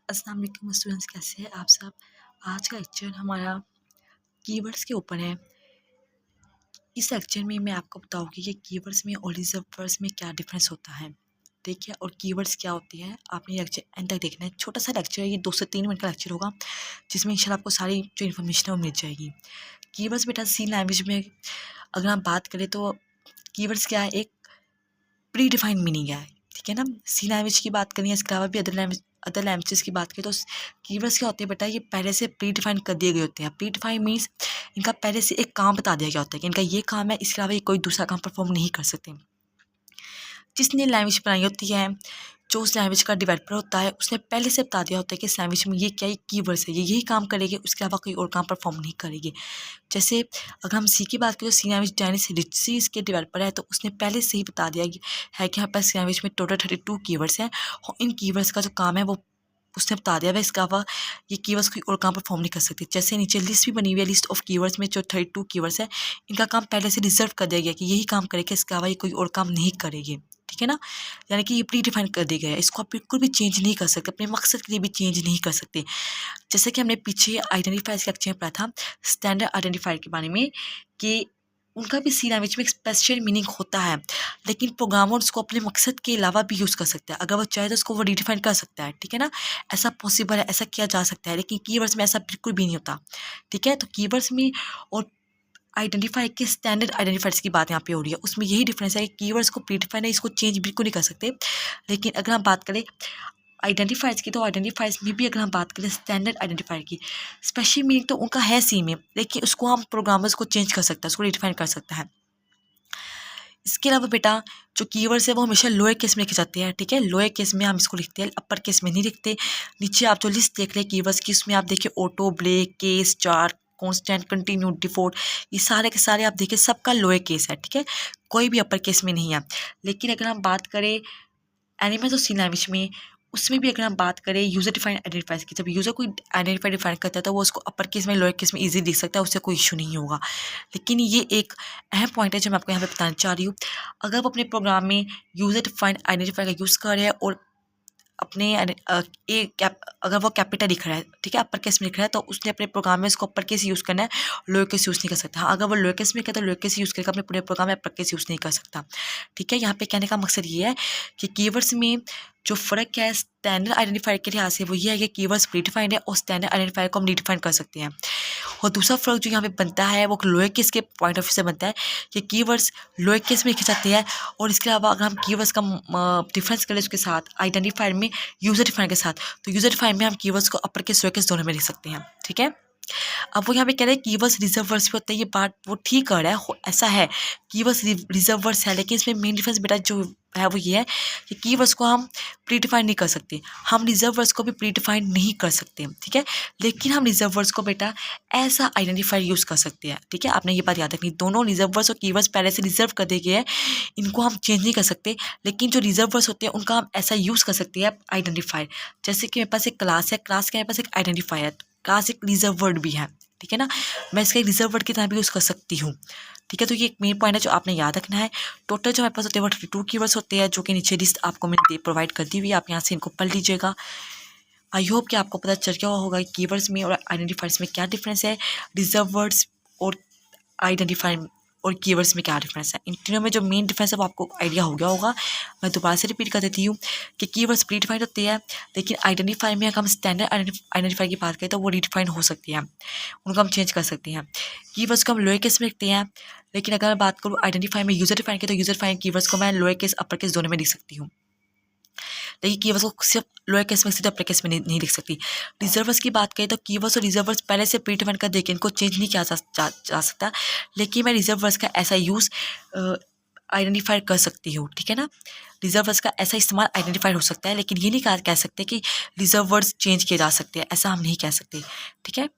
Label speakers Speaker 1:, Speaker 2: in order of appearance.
Speaker 1: अस्सलाम वालेकुम स्टूडेंट्स, कैसे हैं आप सब। आज का लेक्चर हमारा कीवर्ड्स के ऊपर है। इस लेक्चर में मैं आपको बताऊंगी कि कीवर्ड्स में और रिजर्व वर्ड्स में क्या डिफरेंस होता है, ठीक है, और कीवर्ड्स क्या होती है। आपने लेक्चर एंड तक देखना है। छोटा सा लेक्चर है, ये 2 से 3 मिनट का लेक्चर होगा, जिसमें इंशाल्लाह आपको सारी जो इन्फॉर्मेशन है वो मिल जाएगी। कीवर्ड्स बेटा सी लैंग्वेज में अगर हम बात करें तो कीवर्ड्स क्या है, एक प्री डिफाइंड मीनिंग है, ठीक है ना। सी लैंग्वेज की बात करें, इसके अलावा भी अदर लैंग्वेजेस की बात करें तो कीवर्ड्स क्या होते हैं बेटा, ये पहले से प्री डिफाइन कर दिए गए होते हैं। प्री डिफाइन मीन्स इनका पहले से एक काम बता दिया गया होता है कि इनका ये काम है, इसके अलावा ये कोई दूसरा काम परफॉर्म नहीं कर सकते। जिसने लैंग्वेज बनाई होती है, जो उस लैंग्वेज का डेवलपर होता है, उसने पहले से बता दिया होता है कि इस लैंग्वेज में ये क्या कीवर्ड्स है, ये यही काम करेगी, उसके अलावा कोई और काम परफॉर्म नहीं करेगी। जैसे अगर हम सी की बात करें तो सी लैंग्वेज डेनिस रिचसी इसके डेवलपर है, तो उसने पहले से ही बता दिया है कि हमारे पास लैंग्वेज में टोटल 32 कीवर्ड्स हैं और इन कीवर्ड्स का जो काम है वो उसने बता दिया है। इसके अलावा ये कीवर्ड्स कोई और काम परफॉर्म नहीं कर सकते। जैसे नीचे लिस्ट भी बनी हुई है, लिस्ट ऑफ कीवर्ड्स में जो 32 कीवर्ड्स है, इनका काम पहले से रिजर्व कर दिया गया कि यही काम करेगी, इसके अलावा ये कोई और काम नहीं करेगी, ठीक है ना। यानी कि ये प्री डिफाइन कर दिया गया है, इसको आप बिल्कुल भी चेंज नहीं कर सकते, अपने मकसद के लिए भी चेंज नहीं कर सकते। जैसे कि हमने पीछे आइडेंटिफायर्स का लेक्चर पढ़ा था, स्टैंडर्ड आइडेंटिफायर के बारे में, कि उनका भी सी लैंग्वेज में एक स्पेशल मीनिंग होता है, लेकिन प्रोग्रामर उसको अपने मकसद के अलावा भी यूज़ कर सकता है। अगर वो चाहे तो उसको वो रिडिफाइन कर सकता है, ठीक है ना। ऐसा पॉसिबल है, ऐसा किया जा सकता है, लेकिन कीवर्ड्स में ऐसा बिल्कुल भी नहीं होता, ठीक है। तो कीवर्ड्स में और आइडेंटिफाई के स्टैंडर्ड आइडेंटिफायर्स की बात यहाँ पे हो रही है, उसमें यही डिफरेंस है कि कीवर्ड्स को प्रीडिफाइन है, इसको चेंज बिल्कुल नहीं कर सकते। लेकिन अगर हम बात करें आइडेंटिफायर्स की, तो आइडेंटिफायर्स में भी अगर हम बात करें स्टैंडर्ड आइडेंटिफायर की, स्पेशल मीनिंग तो उनका है सी में, लेकिन उसको हम प्रोग्रामर्स को चेंज कर सकता है, उसको रिडिफाइन कर सकता है। इसके अलावा बेटा जो कीवर्ड्स है वो हमेशा लोअर केस में लिखे जाते हैं, ठीक है। लोअर केस में हम इसको लिखते हैं, अपर केस में नहीं लिखते। नीचे आप जो लिस्ट देख रहे हैं कीवर्ड्स की, उसमें आप देखिए ऑटो, ब्रेक, केस, चार, कॉन्स्टेंट, कंटिन्यू, डिफॉल्ट, ये सारे के सारे आप देखिए सबका लोअर केस है, ठीक है, कोई भी अपर केस में नहीं है। लेकिन अगर हम बात करें एनिमल्स और सी लैंग्वेज में, उसमें भी अगर हम बात करें यूज़र डिफाइंड आइडेंटिफायर की, जब यूज़र कोई आइडेंटिफाई डिफाइन करता है तो वो उसको अपर केस में लोअर केस में इजीली लिख सकता है, उससे कोई इशू नहीं होगा। लेकिन ये एक अहम पॉइंट है जो मैं आपको यहाँ पे बताना चाह रही हूँ। अगर आप अपने प्रोग्राम में यूज़र डिफाइंड आइडेंटिफायर का यूज़ कर रहे हैं और अपने अगर वो कैपिटल लिख रहा है, ठीक है, अपर केस में लिख रहा है, तो उसने अपने प्रोग्राम में इसको अपर केस यूज़ करना है, लोअर केस यूज़ नहीं कर सकता। हाँ, अगर वो लोअर केस में कहता है तो लोअर केस यूज़ करेगा, अपने पूरे प्रोग्राम में अपर केस यूज़ नहीं कर सकता, ठीक है। यहाँ पे कहने का मकसद ये है कि कीवर्ड्स में जो फ़र्क है स्टैंडर्ड आइडेंटिफायर के लिहाज से, वो ये है कि कीवर्ड्स प्रीडिफाइंड है और स्टैंडर्ड आइडेंटिफायर को हम रिडिफाइन कर सकते हैं। और दूसरा फ़र्क जो यहाँ पे बनता है वो लोअर केस के पॉइंट ऑफ व्यू से बनता है कि कीवर्ड्स लोअर केस में लिखे जाते हैं, और इसके अलावा अगर हम कीवर्ड्स का डिफरेंस करें उसके साथ आइडेंटिफायर में यूज़र डिफाइन के साथ, तो यूज़र डिफाइन में हम कीवर्ड्स को अपर केस लोअर केस दोनों में लिख सकते हैं, ठीक है। अब वो यहाँ पे कह रहे हैं कीवर्ड्स रिजर्व वर्ड्स भी होते हैं, ये बात वो ठीक कर रहा है, ऐसा है कीवर्ड्स रिजर्व वर्ड्स है, लेकिन इसमें मेन डिफरेंस बेटा जो है वो ये है कि कीवर्ड्स को हम प्रीडिफाइन नहीं कर सकते, हम रिजर्व वर्ड्स को भी प्रीडिफाइन नहीं कर सकते, ठीक है। लेकिन हम रिजर्व वर्ड्स को बेटा ऐसा आइडेंटिफायर यूज़ कर सकते हैं, ठीक है। आपने ये बात याद रखनी, दोनों रिजर्व वर्ड्स और कीवर्ड्स पहले से रिजर्व कर दिए गए हैं, इनको हम चेंज नहीं कर सकते। लेकिन जो रिजर्व वर्ड्स होते हैं उनका हम ऐसा यूज़ कर सकते हैं आइडेंटिफायर। जैसे कि मेरे पास एक क्लास है, क्लास के मेरे पास एक आइडेंटिफायर है, क्लास एक रिजर्व वर्ड भी है, ठीक है ना, मैं इसका एक रिजर्व वर्ड की तरह भी यूज़ कर सकती हूँ, ठीक है। तो ये एक मेन पॉइंट है जो आपने याद रखना है। टोटल जो हमारे पास होते हैं वो 32 कीवर्ड्स होते हैं, जो कि नीचे लिस्ट आपको मैंने प्रोवाइड कर दी हुई है, आप यहाँ से इनको पढ़ लीजिएगा। आई होप कि आपको पता चल गया होगा कीवर्ड्स में और आइडेंटिफायर्स में क्या डिफरेंस है, रिजर्व वर्ड्स और आइडेंटिफायर और कीवर्ड्स में क्या डिफरेंस है। इन तीनों में जो मेन डिफरेंस है वो आपको आइडिया हो गया होगा। मैं दोबारा से रिपीट कर देती हूँ कि कीवर्ड्स प्रीडिफाइंड होते हैं, लेकिन आइडेंटिफायर में अगर हम स्टैंडर्ड आइडेंटिफायर की बात करें तो वो रिडिफाइंड हो सकती है, उनको हम चेंज कर सकते हैं। कीवर्ड्स को हम लोअर केस में लिखते हैं, लेकिन अगर मैं बात करूँ आइडेंटिफायर में यूज़र डिफाइन की, तो यूज़र डिफाइन कीवर्ड्स को मैं लोअर केस अपर केस दोनों में लिख सकती हूँ, लेकिन कीवर्ड्स को सिर्फ लोअर केस में सीधे अपर केस में नहीं लिख सकती। रिजर्वर्स की बात करें तो कीवर्ड्स और रिजर्वर्स पहले से प्री डिफाइन कर देके इनको चेंज नहीं किया जा सकता, लेकिन मैं रिजर्वर्स का ऐसा यूज़ आइडेंटिफाई कर सकती हूँ, ठीक है ना। रिजर्वर्स का ऐसा इस्तेमाल आइडेंटिफाई हो सकता है, लेकिन ये नहीं कह सकते कि रिजर्वर्स चेंज किए जा सकते हैं, ऐसा हम नहीं कह सकते, ठीक है।